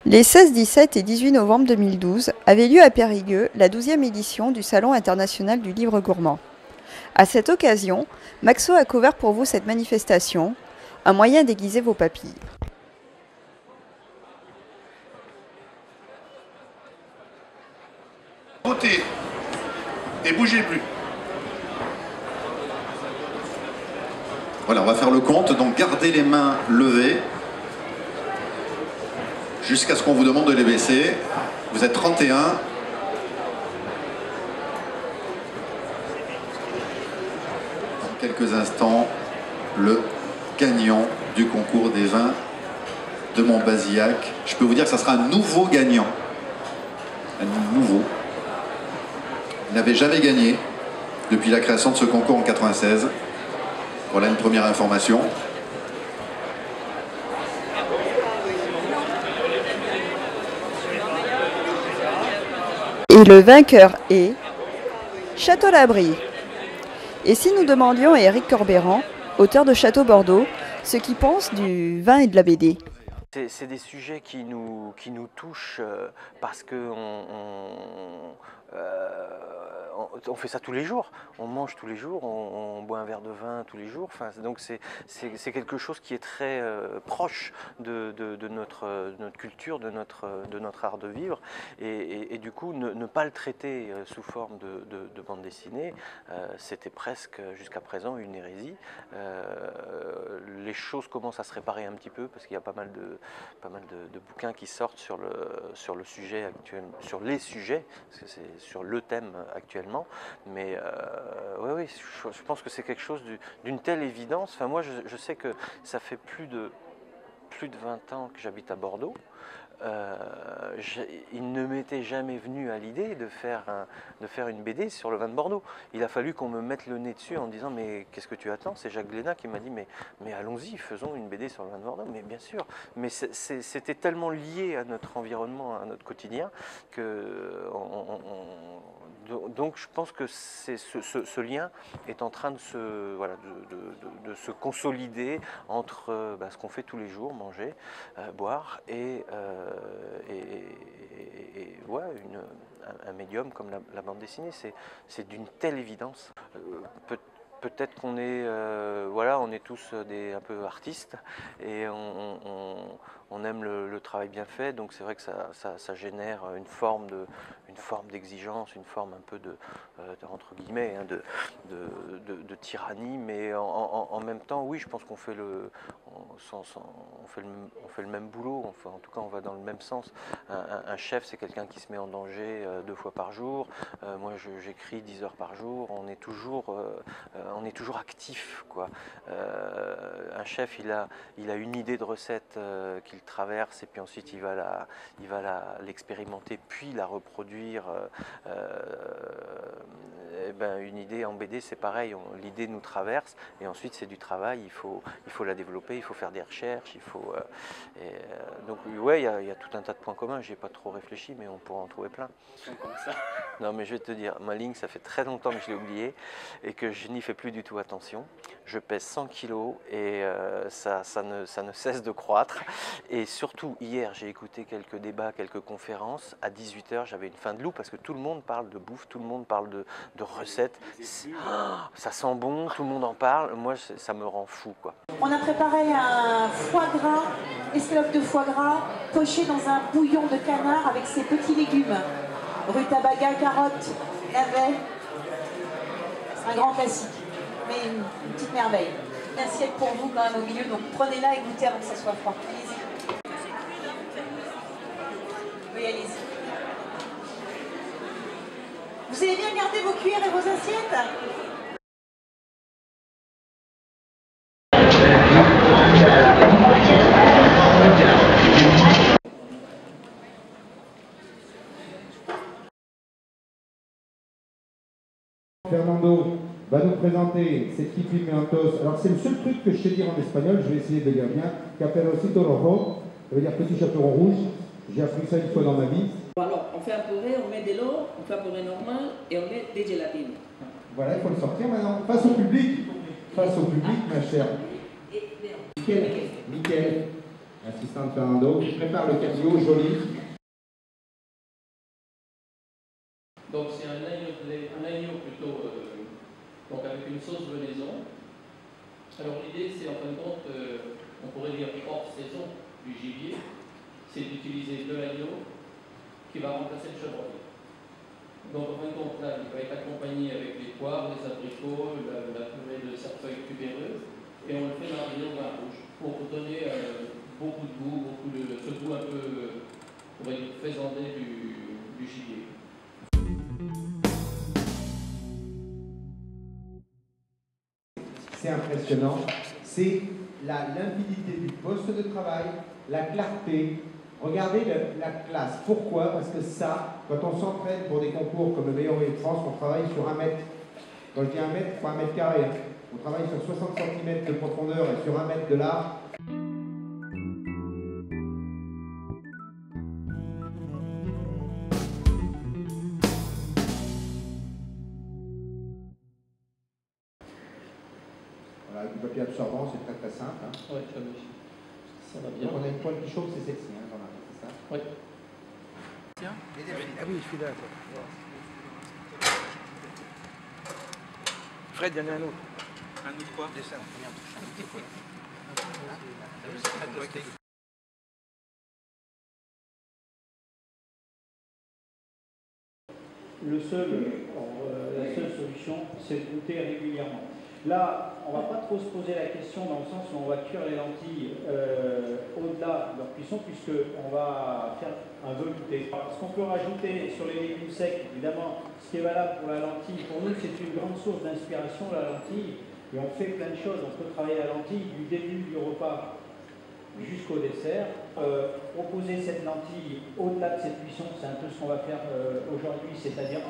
Les 16, 17 et 18 novembre 2012 avait lieu à Périgueux la 12e édition du Salon international du livre gourmand. À cette occasion, Maxo a couvert pour vous cette manifestation, un moyen d'aiguiser vos papilles. Votez et bougez plus. Voilà, on va faire le compte, donc gardez les mains levées jusqu'à ce qu'on vous demande de les baisser. Vous êtes 31. Dans quelques instants, le gagnant du concours des vins de Montbazillac. Je peux vous dire que ça sera un nouveau gagnant. Un nouveau. Il n'avait jamais gagné depuis la création de ce concours en 1996. Voilà une première information. Et le vainqueur est Château Labrie. Et si nous demandions à Éric Corbeyran, auteur de Château Bordeaux, ce qu'il pense du vin et de la BD? C'est des sujets qui nous touchent parce on fait ça tous les jours, on mange tous les jours, on boit un verre de vin tous les jours, enfin, donc c'est quelque chose qui est très proche de notre culture, de notre art de vivre, et du coup ne pas le traiter sous forme de bande dessinée, c'était presque jusqu'à présent une hérésie. Les choses commencent à se réparer un petit peu parce qu'il y a pas mal de bouquins qui sortent sur le sujet actuel, sur les sujets, parce que c'est sur le thème actuellement. Mais oui, je pense que c'est quelque chose d'une telle évidence. Enfin, moi, je sais que ça fait plus de 20 ans que j'habite à Bordeaux. Il ne m'était jamais venu à l'idée de faire une BD sur le vin de Bordeaux. Il a fallu qu'on me mette le nez dessus en disant mais qu'est-ce que tu attends? C'est Jacques Glénat qui m'a dit mais allons-y, faisons une BD sur le vin de Bordeaux. Mais bien sûr, mais c'était tellement lié à notre environnement, à notre quotidien que donc je pense que ce lien est en train de se consolider entre ce qu'on fait tous les jours, manger, boire, et ouais, un médium comme la bande dessinée. C'est d'une telle évidence. Peut-être qu'on est, on est tous un peu artistes et on aime le travail bien fait, donc c'est vrai que ça génère une forme d'exigence, une forme un peu entre guillemets, hein, de tyrannie, mais en même temps, oui, je pense qu'on fait on fait le même boulot, enfin, en tout cas on va dans le même sens. Un chef, c'est quelqu'un qui se met en danger 2 fois par jour. Moi j'écris 10 heures par jour, on est toujours actif, quoi. Un chef, il a une idée de recette qu'il traverse, et puis ensuite il va l'expérimenter, puis la reproduire. Une idée en BD, c'est pareil, l'idée nous traverse, et ensuite c'est du travail, il faut la développer, il faut faire des recherches, donc ouais, il y a tout un tas de points communs. J'ai pas trop réfléchi, mais on pourra en trouver plein. Comme ça. Non, mais je vais te dire, ma ligne, ça fait très longtemps que je l'ai oubliée et que je n'y fais plus du tout attention. Je pèse 100 kilos et ça ne cesse de croître. Et surtout, hier, j'ai écouté quelques débats, quelques conférences. À 18 h, j'avais une faim de loup parce que tout le monde parle de bouffe, tout le monde parle de recettes. Ça sent bon, tout le monde en parle. Moi, ça me rend fou, quoi. On a préparé un foie gras, escalope de foie gras, poché dans un bouillon de canard avec ses petits légumes. Rutabaga, carottes, navets. C'est un grand classique, mais une petite merveille. Une assiette pour vous quand même au milieu, donc prenez-la et goûtez avant que ça soit froid. Allez-y. Oui, allez-y. Vous avez bien gardé vos cuillères et vos assiettes? Fernando va nous présenter cette petite pimientos. Alors c'est le seul truc que je sais dire en espagnol, je vais essayer de le dire bien. Caperucito rojo, ça veut dire petit chaperon rouge. J'ai appris ça une fois dans ma vie. Alors on fait un purée, on met de l'eau, on fait un purée normal et on met des gélatines. Voilà, il faut le sortir maintenant. Face au public, ma chère. Nickel. L'assistante Fernando, qui prépare le cadio joli. Donc c'est un agneau plutôt donc avec une sauce venaison. Alors l'idée c'est en fin de compte, on pourrait dire hors saison du gibier, c'est d'utiliser de l'agneau qui va remplacer le chevreuil. Donc en fin de compte là il va être accompagné avec les poires, les abricots, la purée de cerfeuil tubéreux et on le fait mariner au vin rouge pour donner beaucoup de goût, ce goût un peu on va dire faisandé du gibier. C'est impressionnant, c'est la limpidité du poste de travail, la clarté. Regardez la classe. Pourquoi? Parce que ça, quand on s'entraîne pour des concours comme le meilleur ouvrier de France, on travaille sur 1 mètre. Quand je dis 1 mètre, pas 1 mètre carré. On travaille sur 60 cm de profondeur et sur 1 mètre de large. Voilà, du papier absorbant, c'est très simple. Hein. Oui, ça va bien. Donc on a une poêle qui chauffe, c'est sexy, hein, c'est ça? Oui. Tiens. Ah oui, je suis là. Fred, il y en a un autre. Un autre quoi? Dessin, regarde. La seule solution, c'est de goûter régulièrement. Là, on ne va pas trop se poser la question dans le sens où on va cuire les lentilles au-delà de leur cuisson, puisqu'on va faire un velouté. Ce qu'on peut rajouter sur les légumes secs, évidemment, ce qui est valable pour la lentille, pour nous, c'est une grande source d'inspiration, la lentille. Et on fait plein de choses. On peut travailler la lentille du début du repas jusqu'au dessert. Proposer cette lentille au-delà de cette cuisson, c'est un peu ce qu'on va faire aujourd'hui, c'est-à-dire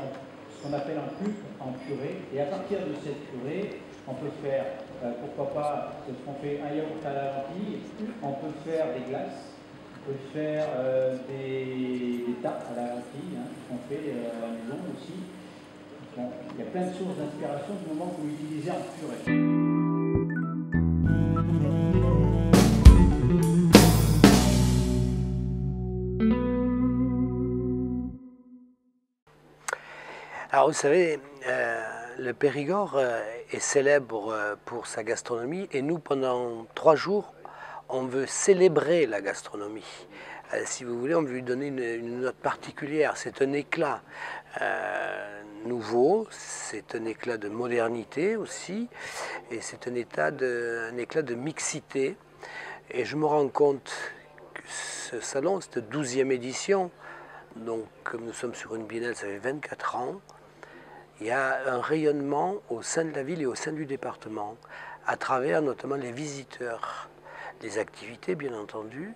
ce qu'on appelle un pulpe en purée. Et à partir de cette purée, on peut faire, pourquoi pas, c'est ce qu'on fait, un yaourt à la lentille. On peut faire des glaces, on peut faire des tartes à la lentille, hein, qu'on fait à la maison aussi. Bon, il y a plein de sources d'inspiration du moment que vous l'utilisez en purée. Alors vous savez, le Périgord est célèbre pour sa gastronomie et nous pendant 3 jours on veut célébrer la gastronomie. Si vous voulez, on veut lui donner une note particulière. C'est un éclat nouveau, c'est un éclat de modernité aussi et c'est un éclat de mixité. Et je me rends compte que ce salon, cette 12e édition, donc comme nous sommes sur une biennale, ça fait 24 ans, il y a un rayonnement au sein de la ville et au sein du département, à travers notamment les visiteurs, les activités bien entendu,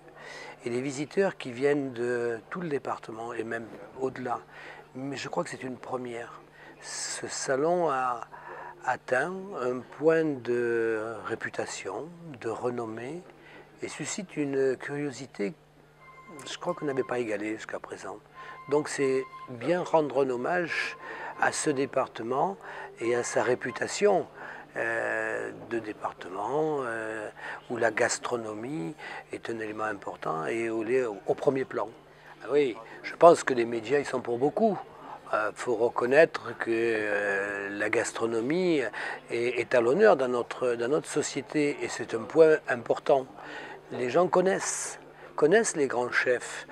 et les visiteurs qui viennent de tout le département et même au-delà. Mais je crois que c'est une première. Ce salon a atteint un point de réputation, de renommée, et suscite une curiosité, je crois qu'on n'avait pas égalé jusqu'à présent. Donc c'est bien rendre un hommage à ce département et à sa réputation de département où la gastronomie est un élément important et au premier plan. Ah oui, je pense que les médias ils sont pour beaucoup. Faut reconnaître que la gastronomie est à l'honneur dans notre société et c'est un point important. Les gens connaissent les grands chefs.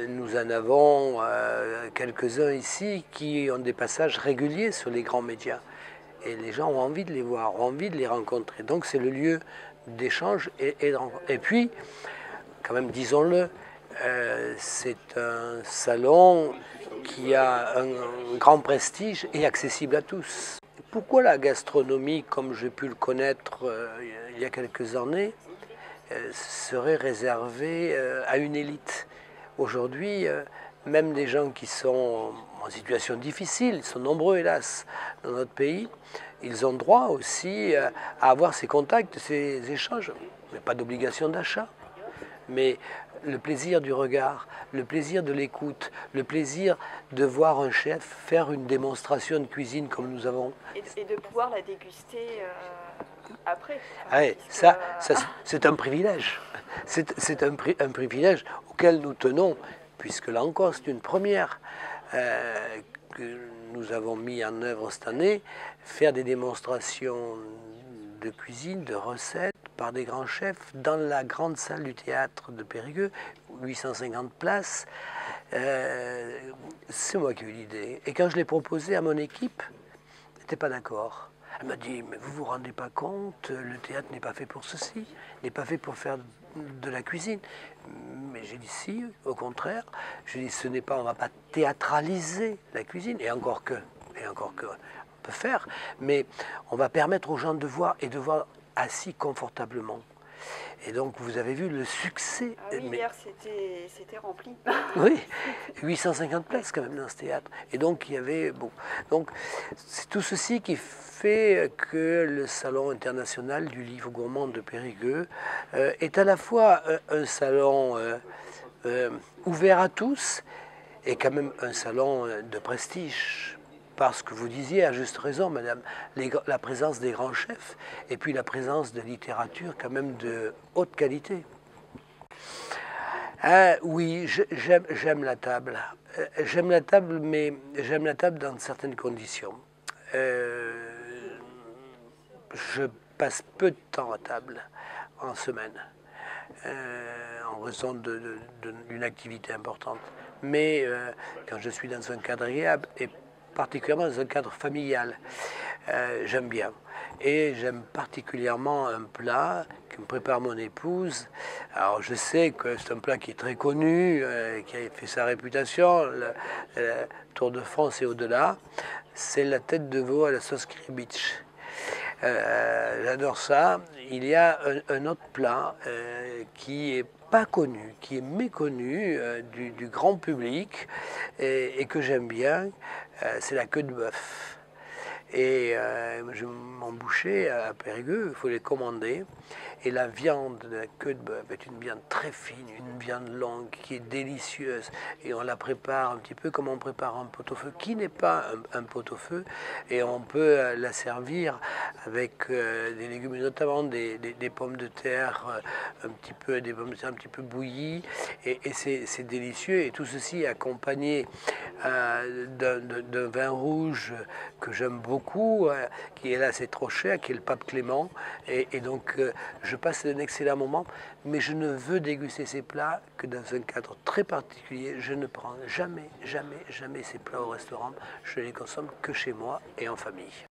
Nous en avons quelques-uns ici qui ont des passages réguliers sur les grands médias. Et les gens ont envie de les voir, ont envie de les rencontrer. Donc c'est le lieu d'échange et puis, quand même, disons-le, c'est un salon qui a un grand prestige et accessible à tous. Pourquoi la gastronomie, comme j'ai pu le connaître il y a quelques années, serait réservée à une élite? Aujourd'hui, même des gens qui sont en situation difficile, ils sont nombreux hélas dans notre pays, ils ont droit aussi à avoir ces contacts, ces échanges. Mais pas d'obligation d'achat. Mais le plaisir du regard, le plaisir de l'écoute, le plaisir de voir un chef faire une démonstration de cuisine comme nous avons. Et de pouvoir la déguster après. Ah ouais, ça c'est un privilège. c'est un privilège auquel nous tenons, puisque là encore, c'est une première que nous avons mis en œuvre cette année, faire des démonstrations de cuisine, de recettes, par des grands chefs, dans la grande salle du théâtre de Périgueux, 850 places. C'est moi qui ai eu l'idée. Et quand je l'ai proposé à mon équipe, elle n'était pas d'accord. Elle m'a dit, mais vous vous rendez pas compte, le théâtre n'est pas fait pour ceci, n'est pas fait pour faire de la cuisine. Mais j'ai dit si, au contraire. J'ai dit, ce n'est pas, on ne va pas théâtraliser la cuisine, et encore que, on peut faire, mais on va permettre aux gens de voir, et de voir assis confortablement. Et donc, vous avez vu le succès. Ah oui, hier, c'était rempli. Oui, 850 places quand même dans ce théâtre. Et donc, il y avait... Bon, donc, c'est tout ceci qui fait que le Salon international du livre gourmand de Périgueux est à la fois un salon ouvert à tous et quand même un salon de prestige. Parce que vous disiez à juste raison, madame, la présence des grands chefs et puis la présence de littérature quand même de haute qualité. Oui, j'aime la table. J'aime la table, mais j'aime la table dans certaines conditions. Je passe peu de temps à table en semaine, en raison d'une activité importante. Mais quand je suis dans un cadre agréable, et particulièrement dans un cadre familial, j'aime bien. Et j'aime particulièrement un plat que me prépare mon épouse. Alors je sais que c'est un plat qui est très connu, qui a fait sa réputation, le Tour de France et au-delà. C'est la tête de veau à la sauce kiribitch. J'adore ça. Il y a un autre plat qui est pas connu, qui est méconnu du grand public et que j'aime bien, c'est la queue de bœuf. Et mon boucher à Périgueux, il faut les commander. Et la viande de la queue de bœuf est une viande très fine, une viande longue qui est délicieuse. Et on la prépare un petit peu comme on prépare un pot-au-feu, qui n'est pas un pot-au-feu. Et on peut la servir avec des légumes, notamment des pommes de terre, des pommes de terre un petit peu bouillies. Et c'est délicieux. Et tout ceci est accompagné d'un vin rouge que j'aime beaucoup, qui est là, c'est trop cher, qui est le Pape Clément. Et donc, je passe un excellent moment, mais je ne veux déguster ces plats que dans un cadre très particulier. Je ne prends jamais ces plats au restaurant. Je les consomme que chez moi et en famille.